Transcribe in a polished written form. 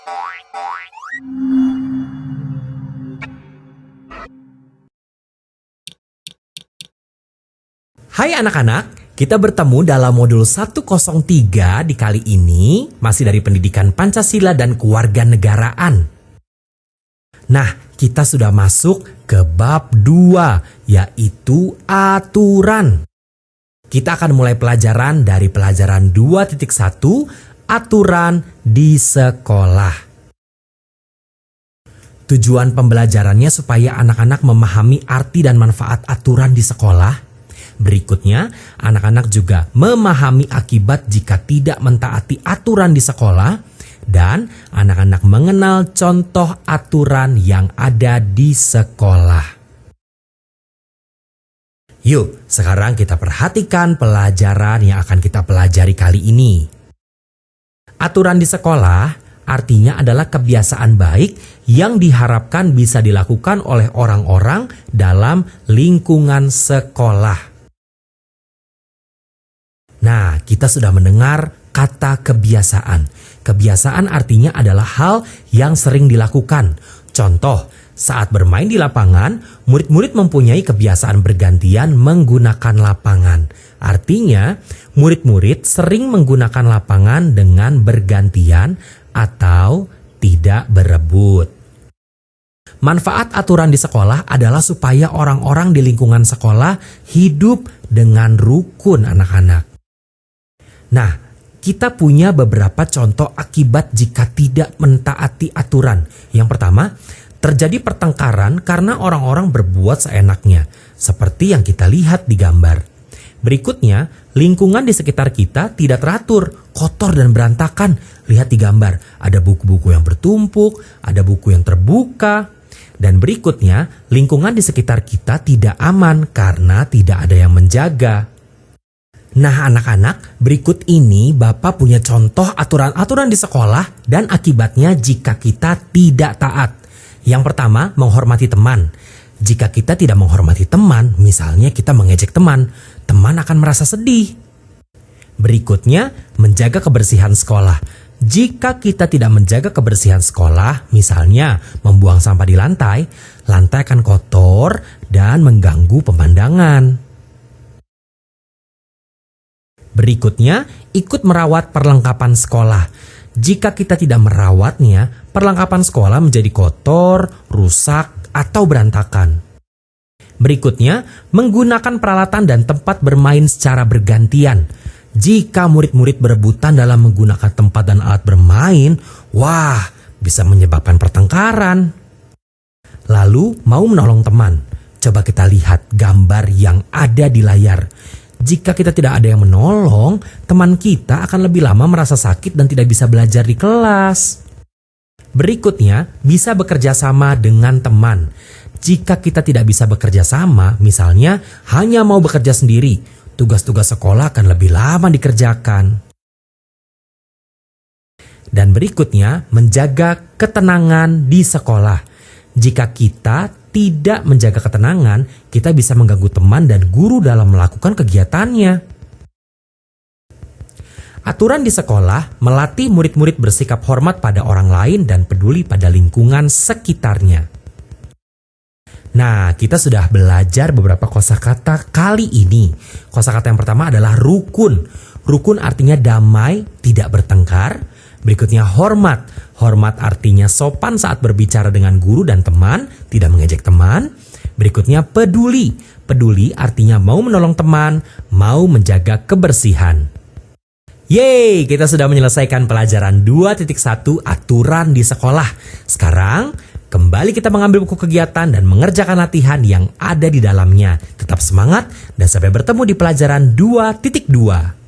Hai anak-anak, kita bertemu dalam modul 103 di kali ini, masih dari pendidikan Pancasila dan Kewarganegaraan. Nah, kita sudah masuk ke bab 2, yaitu aturan. Kita akan mulai pelajaran dari pelajaran 2.1, aturan di sekolah. Tujuan pembelajarannya supaya anak-anak memahami arti dan manfaat aturan di sekolah. Berikutnya, anak-anak juga memahami akibat jika tidak mentaati aturan di sekolah dan anak-anak mengenal contoh aturan yang ada di sekolah. Yuk, sekarang kita perhatikan pelajaran yang akan kita pelajari kali ini. Aturan di sekolah artinya adalah kebiasaan baik yang diharapkan bisa dilakukan oleh orang-orang dalam lingkungan sekolah. Nah, kita sudah mendengar kata kebiasaan. Kebiasaan artinya adalah hal yang sering dilakukan. Contoh, saat bermain di lapangan, murid-murid mempunyai kebiasaan bergantian menggunakan lapangan. Artinya, murid-murid sering menggunakan lapangan dengan bergantian atau tidak berebut. Manfaat aturan di sekolah adalah supaya orang-orang di lingkungan sekolah hidup dengan rukun anak-anak. Nah, kita punya beberapa contoh akibat jika tidak mentaati aturan. Yang pertama, terjadi pertengkaran karena orang-orang berbuat seenaknya, seperti yang kita lihat di gambar. Berikutnya, lingkungan di sekitar kita tidak teratur, kotor dan berantakan. Lihat di gambar, ada buku-buku yang bertumpuk, ada buku yang terbuka. Dan berikutnya, lingkungan di sekitar kita tidak aman karena tidak ada yang menjaga. Nah anak-anak, berikut ini Bapak punya contoh aturan-aturan di sekolah dan akibatnya jika kita tidak taat. Yang pertama, menghormati teman. Jika kita tidak menghormati teman, misalnya kita mengejek teman, teman akan merasa sedih. Berikutnya, menjaga kebersihan sekolah. Jika kita tidak menjaga kebersihan sekolah, misalnya membuang sampah di lantai, lantai akan kotor dan mengganggu pemandangan. Berikutnya, ikut merawat perlengkapan sekolah. Jika kita tidak merawatnya, perlengkapan sekolah menjadi kotor, rusak, atau berantakan. Berikutnya, menggunakan peralatan dan tempat bermain secara bergantian. Jika murid-murid berebutan dalam menggunakan tempat dan alat bermain, wah, bisa menyebabkan pertengkaran. Lalu, mau menolong teman. Coba kita lihat gambar yang ada di layar. Jika kita tidak ada yang menolong, teman kita akan lebih lama merasa sakit dan tidak bisa belajar di kelas. Berikutnya, bisa bekerja sama dengan teman. Jika kita tidak bisa bekerja sama, misalnya hanya mau bekerja sendiri, tugas-tugas sekolah akan lebih lama dikerjakan. Dan berikutnya, menjaga ketenangan di sekolah. Jika kita tidak menjaga ketenangan, kita bisa mengganggu teman dan guru dalam melakukan kegiatannya. Aturan di sekolah melatih murid-murid bersikap hormat pada orang lain dan peduli pada lingkungan sekitarnya. Nah, kita sudah belajar beberapa kosakata kali ini. Kosakata yang pertama adalah rukun. Rukun artinya damai, tidak bertengkar. Berikutnya hormat. Hormat artinya sopan saat berbicara dengan guru dan teman, tidak mengejek teman. Berikutnya peduli. Peduli artinya mau menolong teman, mau menjaga kebersihan. Yeay, kita sudah menyelesaikan pelajaran 2.1 aturan di sekolah. Sekarang, kembali kita mengambil buku kegiatan dan mengerjakan latihan yang ada di dalamnya. Tetap semangat dan sampai bertemu di pelajaran 2.2.